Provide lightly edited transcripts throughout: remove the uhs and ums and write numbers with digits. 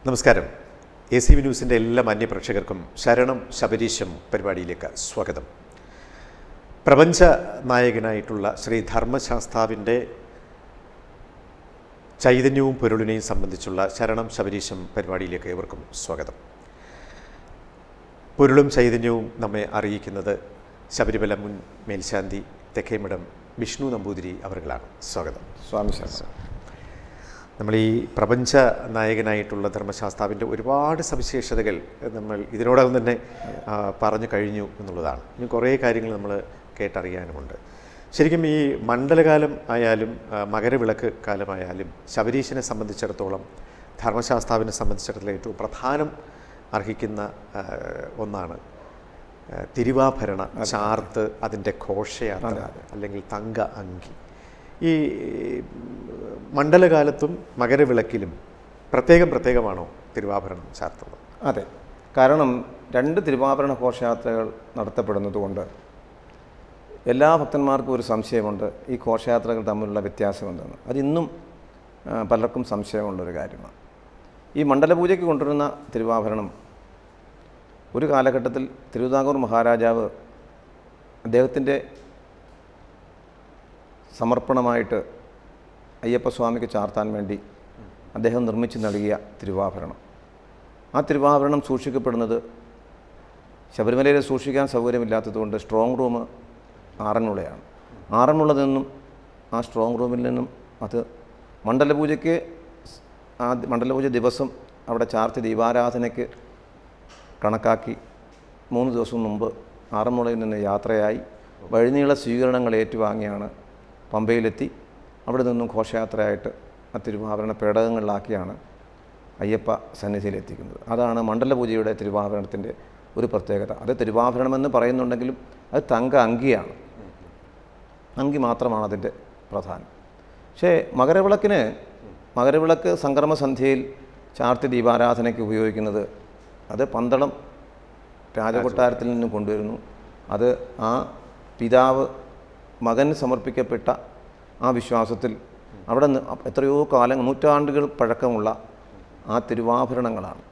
നമസ്കാരം. ACV ന്യൂസിൻ്റെ എല്ലാ മാന്യപ്രേക്ഷകർക്കും ശരണം ശബരീശം പരിപാടിയിലേക്ക് സ്വാഗതം. പ്രപഞ്ച നായകനായിട്ടുള്ള ശ്രീ ധർമ്മശാസ്താവിൻ്റെ ചൈതന്യവും പൊരുളിനെയും സംബന്ധിച്ചുള്ള ശരണം ശബരീശം പരിപാടിയിലേക്ക് ഏവർക്കും സ്വാഗതം. പൊരുളും ചൈതന്യവും നമ്മെ അറിയിക്കുന്നത് ശബരിമല മുൻ മേൽശാന്തി തെക്കേമഠം വിഷ്ണു നമ്പൂതിരി അവர்களാണ്. സ്വാഗതം. സ്വാമി ശരണം. നമ്മൾ ഈ പ്രപഞ്ച നായകനായിട്ടുള്ള ധർമ്മശാസ്താവിൻ്റെ ഒരുപാട് സവിശേഷതകൾ നമ്മൾ ഇതിനോടകം തന്നെ പറഞ്ഞു കഴിഞ്ഞു എന്നുള്ളതാണ്. ഇനി കുറേ കാര്യങ്ങൾ നമ്മൾ കേട്ടറിയാനുമുണ്ട്. ശരിക്കും ഈ മണ്ഡലകാലം ആയാലും മകരവിളക്ക് കാലമായാലും ശബരീശനെ സംബന്ധിച്ചിടത്തോളം ധർമ്മശാസ്താവിനെ സംബന്ധിച്ചിടത്തോളം ഏറ്റവും പ്രധാനം അർഹിക്കുന്ന ഒന്നാണ് തിരുവാഭരണ ചാർത്ത്, അതിൻ്റെ ഘോഷയാത്ര അല്ലെങ്കിൽ തങ്ക അങ്കി. ഈ മണ്ഡലകാലത്തും മകരവിളക്കിലും പ്രത്യേകമാണോ തിരുവാഭരണം ചാർത്തുന്നത്? അതെ, കാരണം രണ്ട് തിരുവാഭരണ ഘോഷയാത്രകൾ നടത്തപ്പെടുന്നതുകൊണ്ട് എല്ലാ ഭക്തന്മാർക്കും ഒരു സംശയമുണ്ട്, ഈ ഘോഷയാത്രകൾ തമ്മിലുള്ള വ്യത്യാസമെന്തെന്ന്. അതിന്നും പലർക്കും സംശയമുള്ളൊരു കാര്യമാണ്. ഈ മണ്ഡലപൂജയ്ക്ക് കൊണ്ടുവരുന്ന തിരുവാഭരണം ഒരു കാലഘട്ടത്തിൽ തിരുവിതാംകൂർ മഹാരാജാവ് അദ്ദേഹത്തിൻ്റെ സമർപ്പണമായിട്ട് അയ്യപ്പസ്വാമിക്ക് ചാർത്താൻ വേണ്ടി അദ്ദേഹം നിർമ്മിച്ച് നൽകിയ തിരുവാഭരണം. ആ തിരുവാഭരണം സൂക്ഷിക്കപ്പെടുന്നത് ശബരിമലയിൽ സൂക്ഷിക്കാൻ സൗകര്യമില്ലാത്തതുകൊണ്ട് സ്ട്രോങ് റൂം ആറന്മുളയാണ്. ആറന്മുളയിൽ നിന്നും ആ സ്ട്രോങ് റൂമിൽ നിന്നും അത് മണ്ഡലപൂജയ്ക്ക് മണ്ഡലപൂജ ദിവസം അവിടെ ചാർത്തി ദീപാരാധനയ്ക്ക് കണക്കാക്കി 3 ദിവസം മുമ്പ് ആറന്മുളയിൽ നിന്ന് യാത്രയായി വഴിനീള സ്വീകരണങ്ങൾ ഏറ്റുവാങ്ങിയാണ് പമ്പയിലെത്തി അവിടെ നിന്നും ഘോഷയാത്രയായിട്ട് ആ തിരുവാഭരണ പേടകങ്ങളിലാക്കിയാണ് അയ്യപ്പ സന്നിധിയിലെത്തിക്കുന്നത്. അതാണ് മണ്ഡലപൂജയുടെ തിരുവാഭരണത്തിൻ്റെ ഒരു പ്രത്യേകത. അത് തിരുവാഭരണമെന്ന് പറയുന്നുണ്ടെങ്കിലും അത് തങ്ക അങ്കിയാണ്. അങ്കി മാത്രമാണ് അതിൻ്റെ പ്രധാനം. പക്ഷേ മകരവിളക്ക് സംക്രമസന്ധ്യയിൽ ചാർത്തി ദീപാരാധനയ്ക്ക് ഉപയോഗിക്കുന്നത് അത് പന്തളം രാജകൊട്ടാരത്തിൽ നിന്നും കൊണ്ടുവരുന്നു. അത് ആ പിതാവ് മകന് സമർപ്പിക്കപ്പെട്ട ആ വിശ്വാസത്തിൽ അവിടെ നിന്ന് എത്രയോ കാലം നൂറ്റാണ്ടുകൾ പഴക്കമുള്ള ആ തിരുവാഭരണങ്ങളാണ്.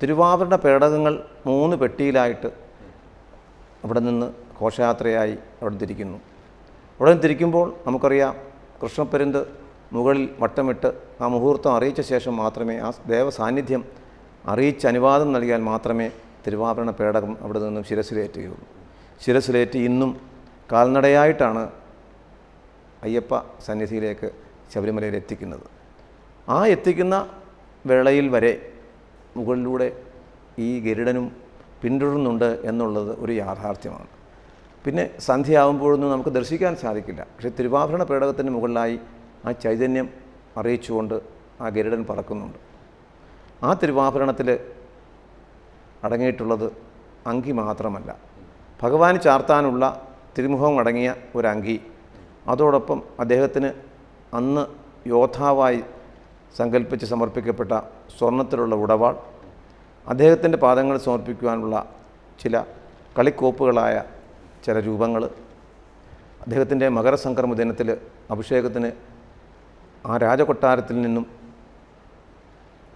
തിരുവാഭരണ പേടകങ്ങൾ 3 പെട്ടിയിലായിട്ട് അവിടെ നിന്ന് ഘോഷയാത്രയായി അവിടെ തിരിക്കുന്നു. അവിടെ തിരിക്കുമ്പോൾ നമുക്കറിയാം, കൃഷ്ണപ്പരുന്ത് മുകളിൽ വട്ടമിട്ട് ആ മുഹൂർത്തം അറിയിച്ച ശേഷം മാത്രമേ, ആ ദേവ സാന്നിധ്യം അറിയിച്ച് അനുവാദം നൽകിയാൽ മാത്രമേ തിരുവാഭരണ പേടകം അവിടെ നിന്നും ശിരസിലേറ്റുകയുള്ളൂ. ശിരസിലേറ്റ് ഇന്നും കാൽനടയായിട്ടാണ് അയ്യപ്പ സന്നിധിയിലേക്ക് ശബരിമലയിൽ എത്തിക്കുന്നത്. ആ എത്തിക്കുന്ന വേളയിൽ വരെ മുകളിലൂടെ ഈ ഗരുഡനും പിന്തുടരുന്നുണ്ട് എന്നുള്ളത് ഒരു യാഥാർത്ഥ്യമാണ്. പിന്നെ സന്ധ്യയാകുമ്പോഴൊന്നും നമുക്ക് ദർശിക്കാൻ സാധിക്കില്ല. പക്ഷേ തിരുവാഭരണ പേടകത്തിന് മുകളിലായി ആ ചൈതന്യം അറിയിച്ചുകൊണ്ട് ആ ഗരുഡൻ പറക്കുന്നുണ്ട്. ആ തിരുവാഭരണത്തിൽ അടങ്ങിയിട്ടുള്ളത് അങ്കി മാത്രമല്ല, ഭഗവാന് ചാർത്താനുള്ള തിരുമുഖം അടങ്ങിയ ഒരു അങ്കി, അതോടൊപ്പം അദ്ദേഹത്തിന് അന്ന് യോദ്ധാവായി സങ്കല്പിച്ച് സമർപ്പിക്കപ്പെട്ട സ്വർണത്തിലുള്ള ഉടവാൾ, അദ്ദേഹത്തിൻ്റെ പാദങ്ങൾ സമർപ്പിക്കുവാനുള്ള ചില കളിക്കോപ്പുകളായ ചില രൂപങ്ങൾ, അദ്ദേഹത്തിൻ്റെ മകരസംക്രമ ദിനത്തിൽ അഭിഷേകത്തിന് ആ രാജകൊട്ടാരത്തിൽ നിന്നും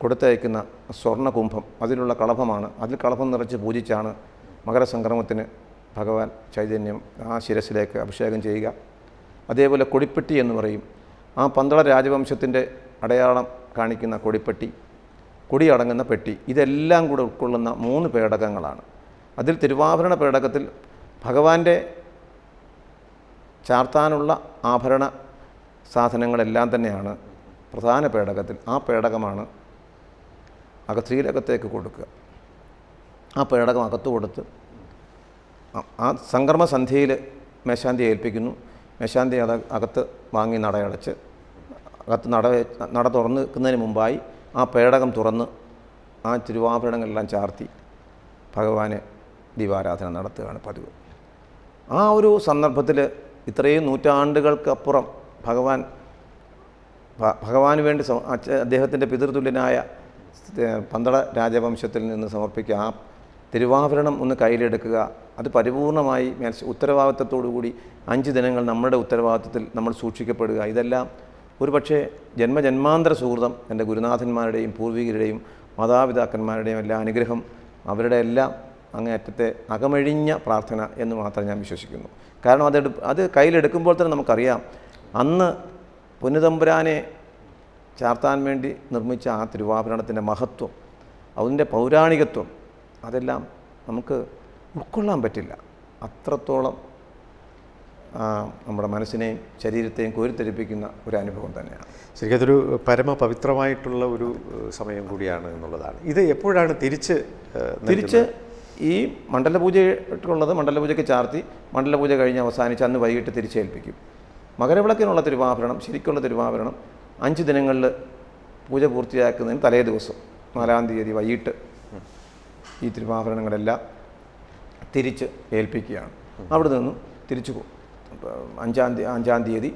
കൊടുത്തയക്കുന്ന സ്വർണ്ണകുംഭം, അതിലുള്ള കളഭമാണ്. അതിൽ കളഭം നിറച്ച് പൂജിച്ചാണ് മകരസംക്രമത്തിന് ഭഗവാൻ ചൈതന്യം ആ ശിരസിലേക്ക് അഭിഷേകം ചെയ്യുക. അതേപോലെ കൊടിപ്പെട്ടി എന്ന് പറയും, ആ പന്തള രാജവംശത്തിൻ്റെ അടയാളം കാണിക്കുന്ന കൊടിപ്പെട്ടി, കൊടിയടങ്ങുന്ന പെട്ടി, ഇതെല്ലാം കൂടെ ഉൾക്കൊള്ളുന്ന 3 പേടകങ്ങളാണ്. അതിൽ തിരുവാഭരണ പേടകത്തിൽ ഭഗവാന്റെ ചാർത്താനുള്ള ആഭരണ സാധനങ്ങളെല്ലാം തന്നെയാണ് പ്രധാന പേടകത്തിൽ. ആ പേടകമാണ് ശ്രീലകത്തേക്ക് കൊടുക്കുക. ആ പേടകം അകത്ത് കൊടുത്ത് ആ സംക്രമസന്ധ്യയിൽ മേശാന്തി ഏൽപ്പിക്കുന്നു. മേശാന്തി അത് അകത്ത് വാങ്ങി നടയടച്ച് അകത്ത് നട തുറന്ന് നിൽക്കുന്നതിന് മുമ്പായി ആ പേടകം തുറന്ന് ആ തിരുവാഭരണങ്ങളെല്ലാം ചാർത്തി ഭഗവാന് ദീപാരാധന നടത്തുകയാണ് പതിവ്. ആ ഒരു സന്ദർഭത്തിൽ ഇത്രയും നൂറ്റാണ്ടുകൾക്കപ്പുറം ഭഗവാന് വേണ്ടി അദ്ദേഹത്തിൻ്റെ പിതൃതുല്യനായ പന്തള രാജവംശത്തിൽ നിന്ന് സമർപ്പിക്കുക ആ തിരുവാഭരണം ഒന്ന് കയ്യിലെടുക്കുക, അത് പരിപൂർണമായി ഉത്തരവാദിത്തത്തോടു കൂടി 5 ദിനങ്ങൾ നമ്മുടെ ഉത്തരവാദിത്തത്തിൽ നമ്മൾ സൂക്ഷിക്കപ്പെടുക, ഇതെല്ലാം ഒരു പക്ഷേ ജന്മജന്മാന്തര സുഹൃതം എൻ്റെ ഗുരുനാഥന്മാരുടെയും പൂർവികരുടെയും മാതാപിതാക്കന്മാരുടെയും എല്ലാ അനുഗ്രഹം അവരുടെ എല്ലാം അങ്ങേയറ്റത്തെ അകമഴിഞ്ഞ പ്രാർത്ഥന എന്ന് മാത്രം ഞാൻ വിശ്വസിക്കുന്നു. കാരണം അത് കയ്യിലെടുക്കുമ്പോൾ തന്നെ നമുക്കറിയാം അന്ന് പൊന്നുതമ്പുരാനെ ചാർത്താൻ വേണ്ടി നിർമ്മിച്ച ആ തിരുവാഭരണത്തിൻ്റെ മഹത്വം, അതിൻ്റെ പൗരാണികത്വം, അതെല്ലാം നമുക്ക് ഉൾക്കൊള്ളാൻ പറ്റില്ല. അത്രത്തോളം നമ്മുടെ മനസ്സിനെയും ശരീരത്തെയും കോരിത്തെരിപ്പിക്കുന്ന ഒരു അനുഭവം തന്നെയാണ്. ശരിക്കും അതൊരു പരമപവിത്രമായിട്ടുള്ള ഒരു സമയം കൂടിയാണ് എന്നുള്ളതാണ്. ഇത് എപ്പോഴാണ് തിരിച്ച് ഈ മണ്ഡലപൂജയ്ക്കുള്ളത് മണ്ഡലപൂജയ്ക്ക് ചാർത്തി മണ്ഡലപൂജ കഴിഞ്ഞ് അവസാനിച്ച് അന്ന് വൈകിട്ട് തിരിച്ചേൽപ്പിക്കും. മകരവിളക്കിനുള്ള തിരുവാഭരണം, ശരിക്കുള്ള തിരുവാഭരണം 5 ദിനങ്ങളിൽ പൂജ പൂർത്തിയാക്കുന്നതിന് തലേ ദിവസം 4-ാം തീയതി വൈകിട്ട് ഈ തിരുവാഭരണങ്ങളെല്ലാം തിരിച്ച് ഏൽപ്പിക്കുകയാണ്. അവിടെ നിന്നും തിരിച്ചു പോകും. 5-ാം തീയതി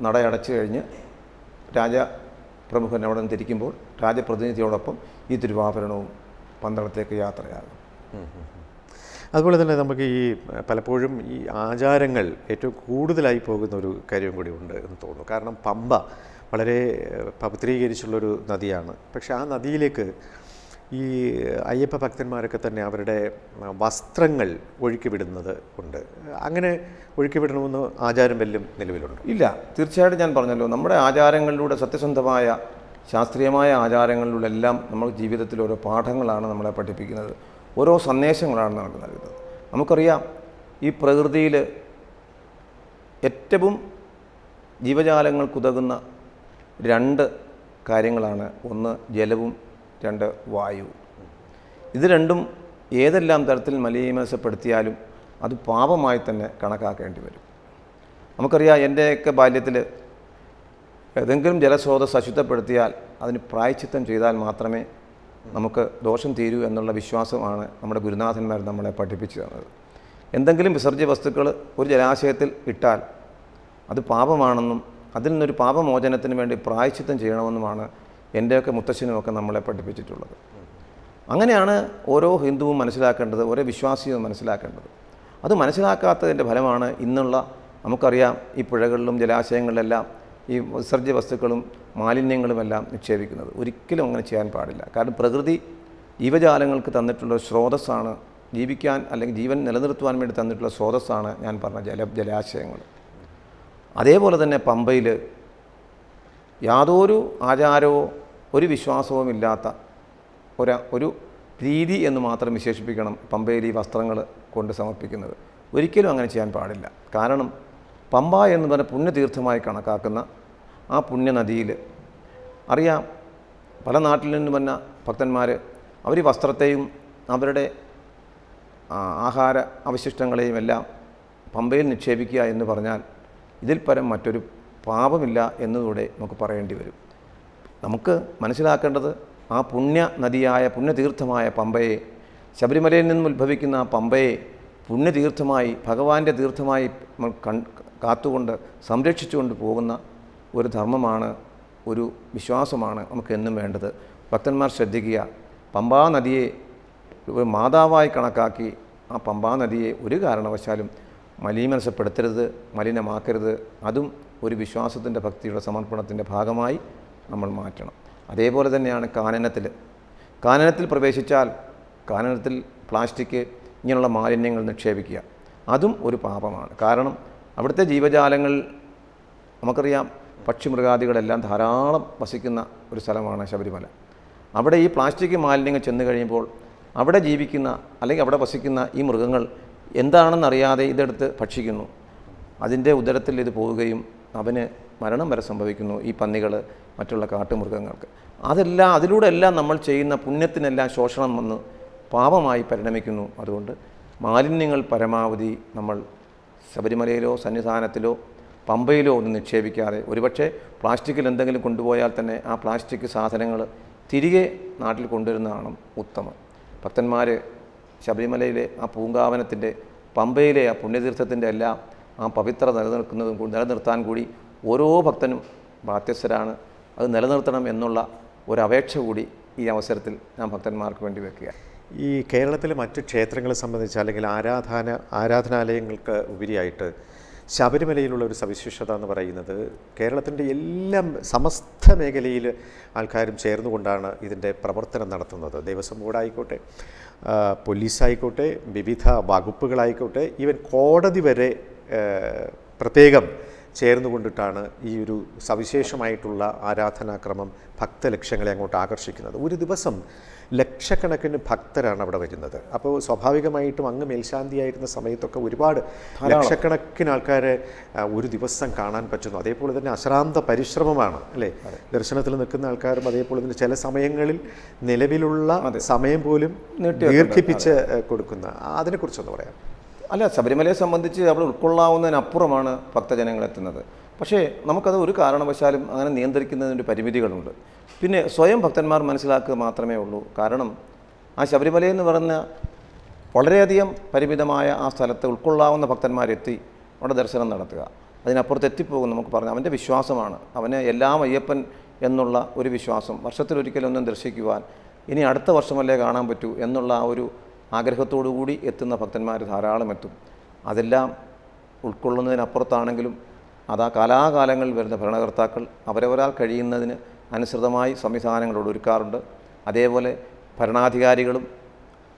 നടയടച്ചു കഴിഞ്ഞ് രാജപ്രമുഖൻ അവിടെ നിന്ന് തിരിക്കുമ്പോൾ രാജപ്രതിനിധിയോടൊപ്പം ഈ തിരുവാഭരണവും പന്തളത്തേക്ക് യാത്രയാകും. അതുപോലെ തന്നെ നമുക്ക് ഈ പലപ്പോഴും ഈ ആചാരങ്ങൾ ഏറ്റവും കൂടുതലായി പോകുന്ന ഒരു കാര്യം കൂടി ഉണ്ട് എന്ന് തോന്നുന്നു. കാരണം പമ്പ വളരെ പവിത്രീകരിച്ചുള്ളൊരു നദിയാണ്. പക്ഷേ ആ നദിയിലേക്ക് ഈ അയ്യപ്പ ഭക്തന്മാരൊക്കെ തന്നെ അവരുടെ വസ്ത്രങ്ങൾ ഒഴുക്കിവിടുന്നത് ഉണ്ട്. അങ്ങനെ ഒഴുക്കിവിടണമെന്ന് ആചാരം വല്ലതും നിലവിലുണ്ട്? ഇല്ല, തീർച്ചയായിട്ടും ഞാൻ പറഞ്ഞല്ലോ, നമ്മുടെ ആചാരങ്ങളിലൂടെ സത്യസന്ധമായ ശാസ്ത്രീയമായ ആചാരങ്ങളിലൂടെ എല്ലാം നമ്മൾ ജീവിതത്തിൽ ഓരോ പാഠങ്ങളാണ് നമ്മളെ പഠിപ്പിക്കുന്നത്, ഓരോ സന്ദേശങ്ങളാണ് നമുക്ക് നൽകുന്നത്. നമുക്കറിയാം ഈ പ്രകൃതിയിൽ ഏറ്റവും ജീവജാലങ്ങൾക്കുതകുന്ന 2 കാര്യങ്ങളാണ്. ഒന്ന് ജലവും, 2 വായുവും. ഇത് രണ്ടും ഏതെല്ലാം തരത്തിൽ മലീമസപ്പെടുത്തിയാലും അത് പാപമായി തന്നെ കണക്കാക്കേണ്ടി വരും. നമുക്കറിയാം, എൻ്റെയൊക്കെ ബാല്യത്തിൽ ഏതെങ്കിലും ജലസ്രോതസ് അശുദ്ധപ്പെടുത്തിയാൽ അതിന് പ്രായശ്ചിത്തം ചെയ്താൽ മാത്രമേ നമുക്ക് ദോഷം തീരൂ എന്നുള്ള വിശ്വാസമാണ് നമ്മുടെ ഗുരുനാഥന്മാർ നമ്മളെ പഠിപ്പിച്ചു തന്നത്. എന്തെങ്കിലും വിസർജ്യ വസ്തുക്കൾ ഒരു ജലാശയത്തിൽ ഇട്ടാൽ അത് പാപമാണെന്നും അതിൽ നിന്നൊരു പാപമോചനത്തിന് വേണ്ടി പ്രായശ്ചിത്തം ചെയ്യണമെന്നുമാണ് എൻ്റെയൊക്കെ മുത്തശ്ശനുമൊക്കെ നമ്മളെ പഠിപ്പിച്ചിട്ടുള്ളത്. അങ്ങനെയാണ് ഓരോ ഹിന്ദുവും മനസ്സിലാക്കേണ്ടത്, ഓരോ വിശ്വാസിയും മനസ്സിലാക്കേണ്ടത്. അത് മനസ്സിലാക്കാത്തതിൻ്റെ ഫലമാണ് ഇന്നുള്ള നമുക്കറിയാം ഈ പുഴകളിലും ജലാശയങ്ങളിലെല്ലാം ഈ വിസർജ്യ വസ്തുക്കളും മാലിന്യങ്ങളുമെല്ലാം നിക്ഷേപിക്കുന്നത്. ഒരിക്കലും അങ്ങനെ ചെയ്യാൻ പാടില്ല. കാരണം പ്രകൃതി ജീവജാലങ്ങൾക്ക് തന്നിട്ടുള്ള സ്രോതസ്സാണ്, ജീവിക്കാൻ അല്ലെങ്കിൽ ജീവൻ നിലനിർത്തുവാൻ വേണ്ടി തന്നിട്ടുള്ള സ്രോതസ്സാണ് ഞാൻ പറഞ്ഞ ജലാശയങ്ങൾ. അതേപോലെ തന്നെ പമ്പയിൽ യാതൊരു ആചാരമോ ഒരു വിശ്വാസവും ഇല്ലാത്ത ഒരു രീതി എന്ന് മാത്രം വിശേഷിപ്പിക്കണം പമ്പയിൽ ഈ വസ്ത്രങ്ങൾ കൊണ്ട് സമർപ്പിക്കുന്നത്. ഒരിക്കലും അങ്ങനെ ചെയ്യാൻ പാടില്ല. കാരണം പമ്പ എന്ന് പറഞ്ഞ പുണ്യതീർത്ഥമായി കണക്കാക്കുന്ന ആ പുണ്യനദിയിൽ അറിയാം, പല നാട്ടിൽ നിന്ന് വന്ന ഭക്തന്മാർ അവർ വസ്ത്രത്തെയും അവരുടെ ആഹാര അവശിഷ്ടങ്ങളെയും എല്ലാം പമ്പയിൽ നിക്ഷേപിക്കുക എന്ന് പറഞ്ഞാൽ ഇതിൽ പരം മറ്റൊരു പാപമില്ല എന്നതൂടെ നമുക്ക് പറയേണ്ടി വരും. നമുക്ക് മനസ്സിലാക്കേണ്ടത് ആ പുണ്യ നദിയായ പുണ്യതീർത്ഥമായ പമ്പയെ, ശബരിമലയിൽ നിന്നും ഉത്ഭവിക്കുന്ന ആ പമ്പയെ പുണ്യതീർത്ഥമായി ഭഗവാന്റെ തീർത്ഥമായി കാത്തുകൊണ്ട് സംരക്ഷിച്ചുകൊണ്ട് പോകുന്ന ഒരു ധർമ്മമാണ്, ഒരു വിശ്വാസമാണ് നമുക്ക് എന്നും വേണ്ടത്. ഭക്തന്മാർ ശ്രദ്ധിക്കുക, പമ്പാ നദിയെ ഒരു മാതാവായി കണക്കാക്കി ആ പമ്പാ നദിയെ ഒരു കാരണവശാലും മലീമനസപ്പെടുത്തരുത്, മലിനമാക്കരുത്. അതും ഒരു വിശ്വാസത്തിൻ്റെ ഭക്തിയുടെ സമർപ്പണത്തിൻ്റെ ഭാഗമായി നമ്മൾ മാറ്റണം. അതേപോലെ തന്നെയാണ് കാനനത്തിൽ പ്രവേശിച്ചാൽ കാനനത്തിൽ പ്ലാസ്റ്റിക് ഇങ്ങനെയുള്ള മാലിന്യങ്ങൾ നിക്ഷേപിക്കുക, അതും ഒരു പാപമാണ്. കാരണം അവിടുത്തെ ജീവജാലങ്ങൾ നമുക്കറിയാം, പക്ഷിമൃഗാദികളെല്ലാം ധാരാളം വസിക്കുന്ന ഒരു സ്ഥലമാണ് ശബരിമല. അവിടെ ഈ പ്ലാസ്റ്റിക് മാലിന്യങ്ങൾ ചെന്ന് കഴിയുമ്പോൾ അവിടെ ജീവിക്കുന്ന അല്ലെങ്കിൽ അവിടെ വസിക്കുന്ന ഈ മൃഗങ്ങൾ എന്താണെന്നറിയാതെ ഇതെടുത്ത് ഭക്ഷിക്കുന്നു. അതിൻ്റെ ഉദരത്തിൽ ഇത് പോവുകയും അവന് മരണം വരെ സംഭവിക്കുന്നു, ഈ പന്നികൾ, മറ്റുള്ള കാട്ടുമൃഗങ്ങൾക്ക്. അതിലൂടെ എല്ലാം നമ്മൾ ചെയ്യുന്ന പുണ്യത്തിനെല്ലാം ശോഷണം വന്ന് പാപമായി പരിണമിക്കുന്നു. അതുകൊണ്ട് മാലിന്യങ്ങൾ പരമാവധി നമ്മൾ ശബരിമലയിലോ സന്നിധാനത്തിലോ പമ്പയിലോ ഒന്നും നിക്ഷേപിക്കാതെ, ഒരുപക്ഷെ പ്ലാസ്റ്റിക്കിൽ എന്തെങ്കിലും കൊണ്ടുപോയാൽ തന്നെ ആ പ്ലാസ്റ്റിക് സാധനങ്ങൾ തിരികെ നാട്ടിൽ കൊണ്ടുവരുന്നതാണ് ഉത്തമം. ഭക്തന്മാർ ശബരിമലയിലെ ആ പൂങ്കാവനത്തിൻ്റെ, പമ്പയിലെ ആ പുണ്യതീർത്ഥത്തിൻ്റെ എല്ലാം ആ പവിത്രത നിലനിർത്താൻ കൂടി ഓരോ ഭക്തനും ബാധ്യസ്ഥരാണ്. അത് നിലനിർത്തണം എന്നുള്ള ഒരപേക്ഷ കൂടി ഈ അവസരത്തിൽ ഞാൻ ഭക്തന്മാർക്ക് വേണ്ടി വെക്കുക. ഈ കേരളത്തിലെ മറ്റ് ക്ഷേത്രങ്ങളെ സംബന്ധിച്ച് അല്ലെങ്കിൽ ആരാധനാലയങ്ങൾക്ക് ഉപരിയായിട്ട് ശബരിമലയിലുള്ള ഒരു സവിശേഷത എന്ന് പറയുന്നത് കേരളത്തിൻ്റെ എല്ലാം സമസ്ത മേഖലയിൽ ആൾക്കാരും ചേർന്നുകൊണ്ടാണ് ഇതിൻ്റെ പ്രവർത്തനം നടത്തുന്നത്. ദേവസ്വം ബോർഡായിക്കോട്ടെ, പോലീസായിക്കോട്ടെ, വിവിധ വകുപ്പുകളായിക്കോട്ടെ, ഈവൻ കോടതി വരെ പ്രത്യേകം ചേർന്നുകൊണ്ടിട്ടാണ് ഈ ഒരു സവിശേഷമായിട്ടുള്ള ആരാധനാക്രമം ഭക്തലക്ഷങ്ങളെ അങ്ങോട്ട് ആകർഷിക്കുന്നത്. ഒരു ദിവസം ലക്ഷക്കണക്കിന് ഭക്തരാണ് അവിടെ വരുന്നത്. അപ്പോൾ സ്വാഭാവികമായിട്ടും അങ്ങ് മേൽശാന്തിയായിരുന്ന സമയത്തൊക്കെ ഒരുപാട് ലക്ഷക്കണക്കിന് ആൾക്കാരെ ഒരു ദിവസം കാണാൻ പറ്റുന്നു. അതേപോലെ തന്നെ അശ്രാന്ത പരിശ്രമമാണ് അല്ലേ, ദർശനത്തിൽ നിൽക്കുന്ന ആൾക്കാരും അതേപോലെ തന്നെ ചില സമയങ്ങളിൽ നിലവിലുള്ള സമയം പോലും ദീർഘിപ്പിച്ച് കൊടുക്കുന്ന, അതിനെക്കുറിച്ചൊന്ന് പറയാം. അല്ല, ശബരിമലയെ സംബന്ധിച്ച് അവിടെ ഉൾക്കൊള്ളാവുന്നതിനപ്പുറമാണ് ഭക്തജനങ്ങൾ എത്തുന്നത്. പക്ഷേ നമുക്കത് ഒരു കാരണവശാലും അങ്ങനെ നിയന്ത്രിക്കുന്നതിൻ്റെ പരിമിതികളുണ്ട്. പിന്നെ സ്വയം ഭക്തന്മാർ മനസ്സിലാക്കുക മാത്രമേ ഉള്ളൂ. കാരണം ആ ശബരിമലയെന്ന് പറഞ്ഞ വളരെയധികം പരിമിതമായ ആ സ്ഥലത്ത് ഉൾക്കൊള്ളാവുന്ന ഭക്തന്മാരെത്തി അവിടെ ദർശനം നടത്തുക, അതിനപ്പുറത്ത് എത്തിപ്പോകും നമുക്ക് പറഞ്ഞു. അവൻ്റെ വിശ്വാസമാണ്, അവന് എല്ലാം അയ്യപ്പൻ എന്നുള്ള ഒരു വിശ്വാസം, വർഷത്തിലൊരിക്കലൊന്നും ദർശിക്കുവാൻ ഇനി അടുത്ത വർഷമല്ലേ കാണാൻ പറ്റൂ എന്നുള്ള ആ ഒരു ആഗ്രഹത്തോടു കൂടി എത്തുന്ന ഭക്തന്മാർ ധാരാളം എത്തും. അതെല്ലാം ഉൾക്കൊള്ളുന്നതിനപ്പുറത്താണെങ്കിലും അത് ആ കാലാകാലങ്ങളിൽ വരുന്ന ഭരണകർത്താക്കൾ അവരവരാൽ കഴിയുന്നതിന് അനുസൃതമായി സംവിധാനങ്ങൾ ഒരുക്കാറുണ്ട്. അതേപോലെ ഭരണാധികാരികളും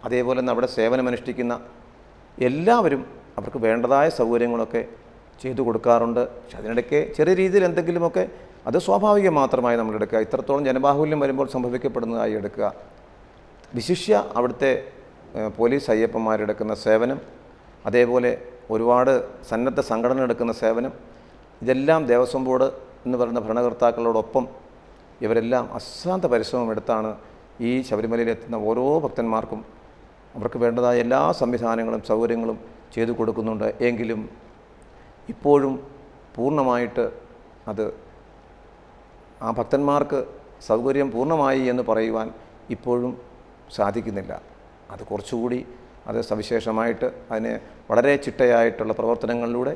അതേപോലെ തന്നെ അവിടെ സേവനമനുഷ്ഠിക്കുന്ന എല്ലാവരും അവർക്ക് വേണ്ടതായ സൗകര്യങ്ങളൊക്കെ ചെയ്തു കൊടുക്കാറുണ്ട്. പക്ഷെ അതിനിടയ്ക്ക് ചെറിയ രീതിയിൽ എന്തെങ്കിലുമൊക്കെ അത് സ്വാഭാവികം മാത്രമായി നമ്മൾ എടുക്കുക. ഇത്രത്തോളം ജനബാഹുല്യം വരുമ്പോൾ സംഭവിക്കപ്പെടുന്നതായി എടുക്കുക. വിശിഷ്യ അവിടുത്തെ പോലീസ് അയ്യപ്പന്മാരെടുക്കുന്ന സേവനം, അതേപോലെ ഒരുപാട് സന്നദ്ധ സംഘടന എടുക്കുന്ന സേവനം, ഇതെല്ലാം ദേവസ്വം ബോർഡ് എന്ന് പറയുന്ന ഭരണകർത്താക്കളോടൊപ്പം ഇവരെല്ലാം അശ്രാന്ത പരിശ്രമം എടുത്താണ് ഈ ശബരിമലയിലെത്തുന്ന ഓരോ ഭക്തന്മാർക്കും അവർക്ക് വേണ്ടതായ എല്ലാ സംവിധാനങ്ങളും സൗകര്യങ്ങളും ചെയ്തു കൊടുക്കുന്നുണ്ട്. എങ്കിലും ഇപ്പോഴും പൂർണ്ണമായിട്ട് അത് ആ ഭക്തന്മാർക്ക് സൗകര്യം പൂർണ്ണമായി എന്ന് പറയുവാൻ ഇപ്പോഴും സാധിക്കുന്നില്ല. അത് കുറച്ചുകൂടി അത് സവിശേഷമായിട്ട് അതിനെ വളരെ ചിട്ടയായിട്ടുള്ള പ്രവർത്തനങ്ങളിലൂടെ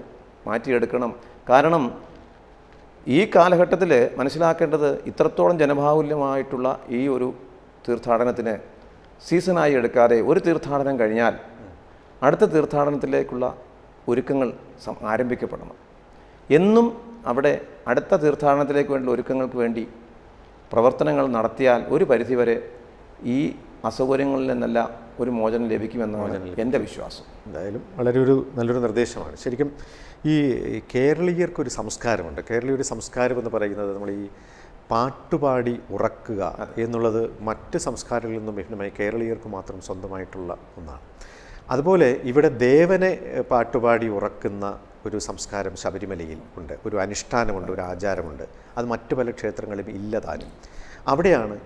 മാറ്റിയെടുക്കണം. കാരണം ഈ കാലഘട്ടത്തിൽ മനസ്സിലാക്കേണ്ടത് ഇത്രത്തോളം ജനബാഹുല്യമായിട്ടുള്ള ഈ ഒരു തീർത്ഥാടനത്തിന് സീസണായി എടുക്കാതെ ഒരു തീർത്ഥാടനം കഴിഞ്ഞാൽ അടുത്ത തീർത്ഥാടനത്തിലേക്കുള്ള ഒരുക്കങ്ങൾ ആരംഭിക്കപ്പെടണം. എന്നും അവിടെ അടുത്ത തീർത്ഥാടനത്തിലേക്ക് വേണ്ട ഒരുക്കങ്ങൾക്ക് വേണ്ടി പ്രവർത്തനങ്ങൾ നടത്തിയാൽ ഒരു പരിധിവരെ ഈ അസൗകര്യങ്ങളിൽ നിന്നല്ല ഒരു മോചനം ലഭിക്കുമെന്നാണ് എൻ്റെ വിശ്വാസം. എന്തായാലും വളരെ നല്ലൊരു നിർദ്ദേശമാണ്. ശരിക്കും ഈ കേരളീയർക്കൊരു സംസ്കാരമുണ്ട്. കേരളീയൊരു സംസ്കാരം എന്ന് പറയുന്നത് നമ്മൾ ഈ പാട്ടുപാടി ഉറക്കുക എന്നുള്ളത് മറ്റ് സംസ്കാരങ്ങളിൽ നിന്നും ഭിന്നമായി കേരളീയർക്ക് മാത്രം സ്വന്തമായിട്ടുള്ള ഒന്നാണ്. അതുപോലെ ഇവിടെ ദേവനെ പാട്ടുപാടി ഉറക്കുന്ന ഒരു സംസ്കാരം ശബരിമലയിൽ ഉണ്ട്, ഒരു അനുഷ്ഠാനമുണ്ട്, ഒരു ആചാരമുണ്ട്. അത് മറ്റു പല ക്ഷേത്രങ്ങളിലും ഇല്ലതാനും. അവിടെയാണ്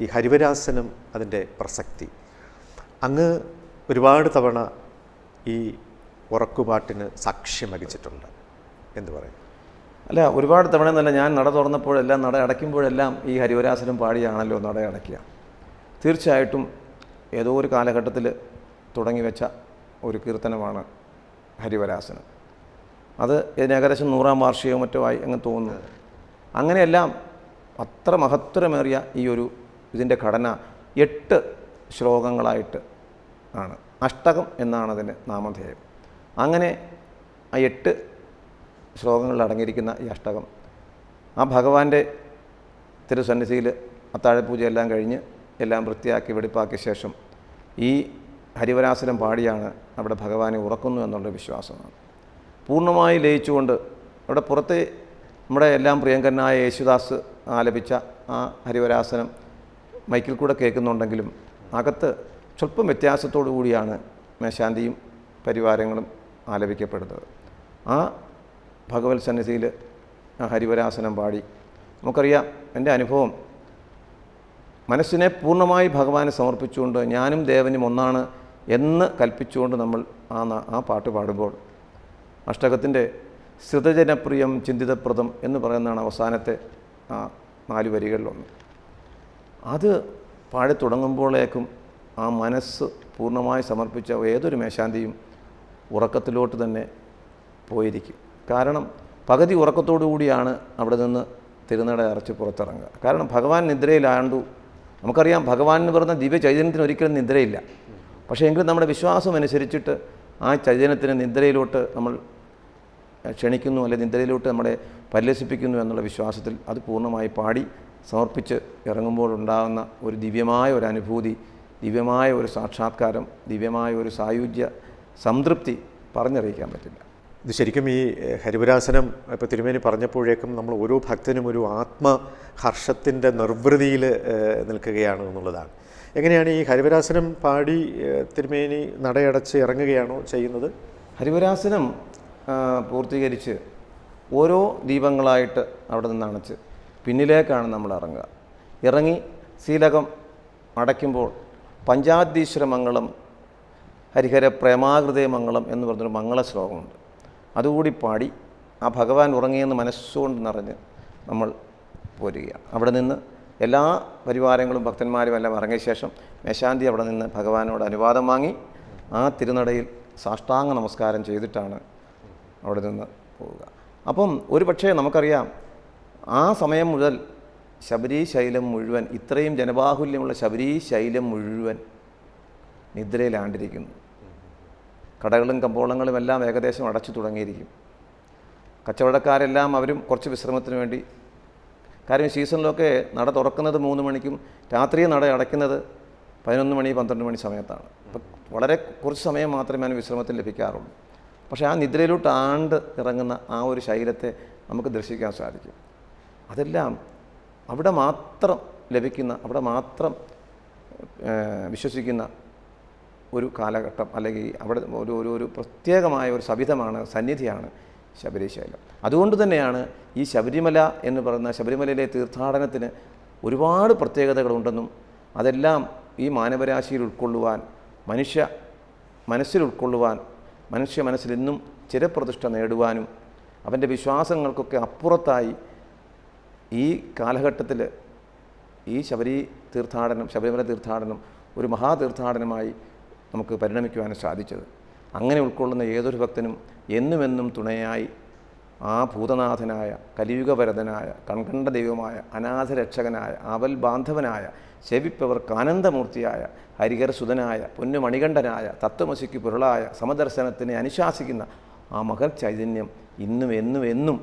ഈ ഹരിവരാസനം അതിൻ്റെ പ്രസക്തി. അങ്ങ് ഒരുപാട് തവണ ഈ ഉറക്കുപാട്ടിന് സാക്ഷ്യം വഹിച്ചിട്ടുണ്ട് എന്ന് പറയും. അല്ല, ഒരുപാട് തവണ എന്നല്ല, ഞാൻ നട തുറന്നപ്പോഴെല്ലാം നട അടയ്ക്കുമ്പോഴെല്ലാം ഈ ഹരിവരാസനം പാടിയാണല്ലോ നട അടയ്ക്കുക. തീർച്ചയായിട്ടും ഏതോ ഒരു കാലഘട്ടത്തിൽ തുടങ്ങി വെച്ച ഒരു കീർത്തനമാണ് ഹരിവരാസനം. അത് ഏകദേശം 100-ാം വാർഷികമോ മറ്റോ ആയി അങ്ങ് തോന്നുന്നു. അങ്ങനെയെല്ലാം അത്ര മഹത്തരമേറിയ ഈ ഒരു ഇതിൻ്റെ ഘടന 8 ശ്ലോകങ്ങളായിട്ട് ആണ്. അഷ്ടകം എന്നാണ് അതിന് നാമധേയം. അങ്ങനെ ആ 8 ശ്ലോകങ്ങളിൽ അടങ്ങിയിരിക്കുന്ന ഈ അഷ്ടകം ആ ഭഗവാന്റെ തിരുസന്നിധിയിൽ അത്താഴപൂജയെല്ലാം കഴിഞ്ഞ് എല്ലാം വൃത്തിയാക്കി വെടിപ്പാക്കിയ ശേഷം ഈ ഹരിവരാസനം പാടിയാണ് അവിടെ ഭഗവാനെ ഉറക്കുന്നു എന്നുള്ള വിശ്വാസമാണ്. പൂർണ്ണമായി ലയിച്ചുകൊണ്ട് അവിടെ പുറത്ത് നമ്മുടെ എല്ലാം പ്രിയങ്കരനായ യേശുദാസ് ആലപിച്ച ആ ഹരിവരാസനം മൈക്കിൽ കൂടെ കേൾക്കുന്നുണ്ടെങ്കിലും അകത്ത് സ്വല്പം വ്യത്യാസത്തോടു കൂടിയാണ് മേശാന്തിയും പരിവാരങ്ങളും ആലപിക്കപ്പെടുന്നത്. ആ ഭഗവത് സന്നിധിയിൽ ആ ഹരിവരാസനം പാടി നമുക്കറിയാം, എൻ്റെ അനുഭവം മനസ്സിനെ പൂർണ്ണമായി ഭഗവാനെ സമർപ്പിച്ചുകൊണ്ട് ഞാനും ദേവനും ഒന്നാണ് എന്ന് കൽപ്പിച്ചുകൊണ്ട് നമ്മൾ ആ പാട്ട് പാടുമ്പോൾ അഷ്ടകത്തിൻ്റെ ശ്രുതജനപ്രിയം ചിന്തിതപ്രദം എന്ന് പറയുന്നതാണ് അവസാനത്തെ ആ 4 വരികളിലൊന്ന്. അത് പാടി തുടങ്ങുമ്പോഴേക്കും ആ മനസ്സ് പൂർണ്ണമായി സമർപ്പിച്ച ഏതൊരു മേശാന്തിയും ഉറക്കത്തിലോട്ട് തന്നെ പോയിരിക്കും. കാരണം പകുതി ഉറക്കത്തോടു കൂടിയാണ് അവിടെ നിന്ന് തിരുനട അടച്ച് പുറത്തിറങ്ങുക. കാരണം ഭഗവാൻ നിദ്രയിലാണ്ടു. നമുക്കറിയാം, ഭഗവാൻ എന്ന് പറയുന്ന ദിവ്യ ചൈതന്യത്തിന് ഒരിക്കലും നിദ്രയില്ല. പക്ഷേ എങ്കിലും നമ്മുടെ വിശ്വാസം അനുസരിച്ചിട്ട് ആ ചൈതന്യത്തിന് നിദ്രയിലോട്ട് നമ്മൾ ക്ഷണിക്കുന്നു, അല്ലെങ്കിൽ നിദ്രയിലോട്ട് നമ്മളെ പരിലസിപ്പിക്കുന്നു എന്നുള്ള വിശ്വാസത്തിൽ അത് പൂർണ്ണമായി പാടി സമർപ്പിച്ച് ഇറങ്ങുമ്പോഴുണ്ടാകുന്ന ഒരു ദിവ്യമായ ഒരു അനുഭൂതി, ദിവ്യമായ ഒരു സാക്ഷാത്കാരം, ദിവ്യമായ ഒരു സായുജ്യ സംതൃപ്തി പറഞ്ഞറിയിക്കാൻ പറ്റില്ല. ഇത് ശരിക്കും ഈ ഹരിവരാസനം ഇപ്പോൾ തിരുമേനി പറഞ്ഞപ്പോഴേക്കും നമ്മൾ ഓരോ ഭക്തനും ഒരു ആത്മഹർഷത്തിൻ്റെ നിർവൃതിയിൽ നിൽക്കുകയാണ് എന്നുള്ളതാണ്. എങ്ങനെയാണ് ഈ ഹരിവരാസനം പാടി തിരുമേനി നടയടച്ച് ഇറങ്ങുകയാണോ ചെയ്യുന്നത്? ഹരിവരാസനം പൂർത്തീകരിച്ച് ഓരോ ദീപങ്ങളായിട്ട് അവിടെ നിന്ന് അണച്ച് പിന്നിലേക്കാണ് നമ്മൾ ഇറങ്ങുക. ഇറങ്ങി ശ്രീലകം അടയ്ക്കുമ്പോൾ പഞ്ചാദ്രീശ്വര മംഗളം ഹരിഹര പ്രേമാകൃതേ മംഗളം എന്ന് പറഞ്ഞൊരു മംഗള ശ്ലോകമുണ്ട്. അതുകൂടി പാടി ആ ഭഗവാൻ ഉറങ്ങിയെന്ന് മനസ്സുകൊണ്ട് നിറഞ്ഞ് നമ്മൾ പോരുകയാണ്. അവിടെ നിന്ന് എല്ലാ പരിവാരങ്ങളും ഭക്തന്മാരും എല്ലാം ഇറങ്ങിയ ശേഷം മേശാന്തി അവിടെ നിന്ന് ഭഗവാനോട് അനുവാദം വാങ്ങി ആ തിരുനടയിൽ സാഷ്ടാംഗ നമസ്കാരം ചെയ്തിട്ടാണ് അവിടെ നിന്ന് പോവുക. അപ്പം ഒരു പക്ഷേ നമുക്കറിയാം, ആ സമയം മുതൽ ശബരീശൈലം മുഴുവൻ, ഇത്രയും ജനബാഹുല്യമുള്ള ശബരീശൈലം മുഴുവൻ നിദ്രയിലാണ്ടിരിക്കുന്നു. കടകളും കമ്പോളങ്ങളും എല്ലാം ഏകദേശം അടച്ചു തുടങ്ങിയിരിക്കും. കച്ചവടക്കാരെല്ലാം അവരും കുറച്ച് വിശ്രമത്തിന് വേണ്ടി, കാര്യം സീസണിലൊക്കെ നട തുറക്കുന്നത് 3 മണിക്കും രാത്രി നട അടയ്ക്കുന്നത് 11 മണി 12 മണി സമയത്താണ്. അപ്പം വളരെ കുറച്ച് സമയം മാത്രമേ അതിന് വിശ്രമത്തിന് ലഭിക്കാറുള്ളൂ. പക്ഷേ ആ നിദ്രയിലോട്ട് ഇറങ്ങുന്ന ആ ഒരു ശൈലത്തെ നമുക്ക് ദർശിക്കാൻ സാധിക്കും. അതെല്ലാം അവിടെ മാത്രം ലഭിക്കുന്ന, അവിടെ മാത്രം വിശ്വസിക്കുന്ന ഒരു കാലഘട്ടം, അല്ലെങ്കിൽ അവിടെ ഒരു പ്രത്യേകമായ ഒരു സവിധമാണ്, സന്നിധിയാണ് ശബരീശൈലം. അതുകൊണ്ട് തന്നെയാണ് ഈ ശബരിമല എന്ന് പറയുന്ന ശബരിമലയിലെ തീർത്ഥാടനത്തിന് ഒരുപാട് പ്രത്യേകതകളുണ്ടെന്നും അതെല്ലാം ഈ മാനവരാശിയിൽ ഉൾക്കൊള്ളുവാൻ, മനുഷ്യ മനസ്സിൽ ഉൾക്കൊള്ളുവാൻ, മനുഷ്യ മനസ്സിൽ ഇന്നും ചിരപ്രതിഷ്ഠ നേടുവാനും അവൻ്റെ വിശ്വാസങ്ങൾക്കൊക്കെ അപ്പുറത്തായി ഈ കാലഘട്ടത്തിൽ ഈ ശബരിമല തീർത്ഥാടനം ഒരു മഹാതീർത്ഥാടനമായി നമുക്ക് പരിണമിക്കുവാനും സാധിച്ചത്. അങ്ങനെ ഉൾക്കൊള്ളുന്ന ഏതൊരു ഭക്തനും എന്നുമെന്നും തുണയായി ആ ഭൂതനാഥനായ, കലിയുഗവരതനായ, കൺകണ്ട ദൈവമായ, അനാഥരക്ഷകനായ, ആവൽ ബാന്ധവനായ, സേവിപ്പവർക്ക് ആനന്ദമൂർത്തിയായ, ഹരിഹരസുതനായ, പൊന്നുമണികണ്ഠനായ, തത്വമസിക്ക് പൊരുളായ, സമദർശനത്തിനെ അനുശാസിക്കുന്ന ആ മഹൽ ചൈതന്യം ഇന്നും എന്നും എന്നും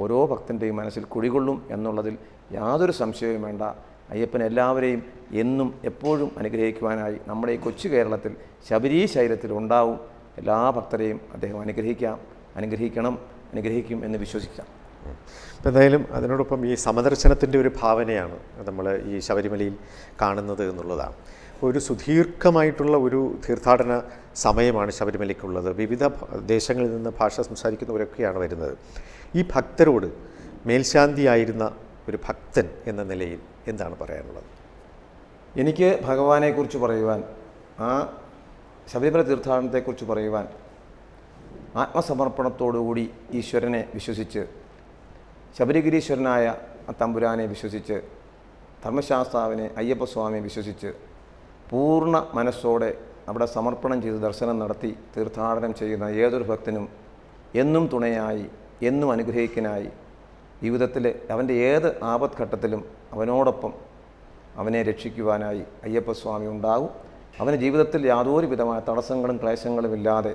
ഓരോ ഭക്തൻ്റെയും മനസ്സിൽ കുടികൊള്ളും എന്നുള്ളതിൽ യാതൊരു സംശയവും വേണ്ട. അയ്യപ്പൻ എല്ലാവരെയും എന്നും എപ്പോഴും അനുഗ്രഹിക്കുവാനായി നമ്മുടെ ഈ കൊച്ചു കേരളത്തിൽ ശബരീശൈലത്തിൽ ഉണ്ടാവും. എല്ലാ ഭക്തരെയും അദ്ദേഹം അനുഗ്രഹിക്കും എന്ന് വിശ്വസിക്കാം. എന്തായാലും അതിനോടൊപ്പം ഈ സമദർശനത്തിൻ്റെ ഒരു ഭാവനയാണ് നമ്മൾ ഈ ശബരിമലയിൽ കാണുന്നത് എന്നുള്ളതാണ്. ഒരു സുദീർഘമായിട്ടുള്ള ഒരു തീർത്ഥാടന സമയമാണ് ശബരിമലയ്ക്കുള്ളത്. വിവിധ ദേശങ്ങളിൽ നിന്ന് ഭാഷ സംസാരിക്കുന്നവരൊക്കെയാണ് വരുന്നത്. ഈ ഭക്തരോട് മേൽശാന്തിയായിരുന്ന ഒരു ഭക്തൻ എന്ന നിലയിൽ എന്താണ് പറയാനുള്ളത്? എനിക്ക് ഭഗവാനെക്കുറിച്ച് പറയുവാൻ, ആ ശബരിമല തീർത്ഥാടനത്തെക്കുറിച്ച് പറയുവാൻ, ആത്മസമർപ്പണത്തോടുകൂടി ഈശ്വരനെ വിശ്വസിച്ച്, ശബരിഗിരീശ്വരനായ തമ്പുരാനെ വിശ്വസിച്ച്, ധർമ്മശാസ്താവിനെ അയ്യപ്പസ്വാമിയെ വിശ്വസിച്ച് പൂർണ്ണ മനസ്സോടെ അവിടെ സമർപ്പണം ചെയ്ത് ദർശനം നടത്തി തീർത്ഥാടനം ചെയ്യുന്ന ഏതൊരു ഭക്തനും എന്നും തുണയായി, എന്നും അനുഗ്രഹിക്കനായി, ജീവിതത്തിൽ അവൻ്റെ ഏത് ആപത്ഘട്ടത്തിലും അവനോടൊപ്പം അവനെ രക്ഷിക്കുവാനായി അയ്യപ്പസ്വാമി ഉണ്ടാകും. അവന് ജീവിതത്തിൽ യാതൊരു വിധമായ തടസ്സങ്ങളും ക്ലേശങ്ങളും ഇല്ലാതെ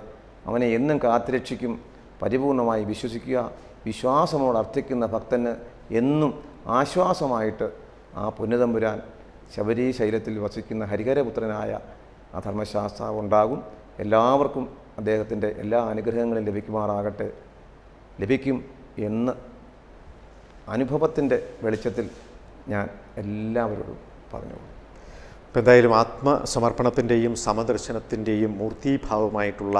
അവനെ എന്നും കാത്തുരക്ഷിക്കും. പരിപൂർണമായി വിശ്വസിക്കുക. വിശ്വാസമോട് അർത്ഥിക്കുന്ന ഭക്തന് എന്നും ആശ്വാസമായിട്ട് ആ പുണ്യതമ്പുരാൻ ശബരീശൈലത്തിൽ വസിക്കുന്ന ഹരിഹരപുത്രനായ ആ ധർമ്മശാസ്താവ് ഉണ്ടാകും. എല്ലാവർക്കും അദ്ദേഹത്തിൻ്റെ എല്ലാ അനുഗ്രഹങ്ങളും ലഭിക്കുമാറാകട്ടെ. ലഭിക്കും എന്ന് അനുഭവത്തിൻ്റെ വെളിച്ചത്തിൽ ഞാൻ എല്ലാവരോടും പറഞ്ഞു. ഇപ്പം എന്തായാലും ആത്മസമർപ്പണത്തിൻ്റെയും സമദർശനത്തിൻ്റെയും മൂർത്തീഭാവമായിട്ടുള്ള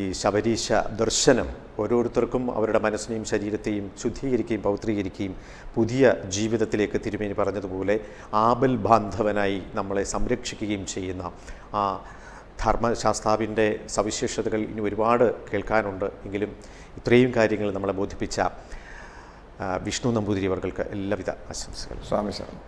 ഈ ശബരീശ ദർശനം ഓരോരുത്തർക്കും അവരുടെ മനസ്സിനെയും ശരീരത്തെയും ശുദ്ധീകരിക്കുകയും പൗത്രീകരിക്കുകയും പുതിയ ജീവിതത്തിലേക്ക് തിരുമേനി പറഞ്ഞതുപോലെ ആബൽ ബാന്ധവനായി നമ്മളെ സംരക്ഷിക്കുകയും ചെയ്യുന്ന ആ ധർമ്മശാസ്താവിൻ്റെ സവിശേഷതകൾ ഇനി ഒരുപാട് കേൾക്കാനുണ്ട്. എങ്കിലും ഇത്രയും കാര്യങ്ങൾ നമ്മളെ ബോധിപ്പിച്ച വിഷ്ണു നമ്പൂതിരി അവർക്ക് എല്ലാവിധ ആശംസകൾ. സ്വാമി ശരണം.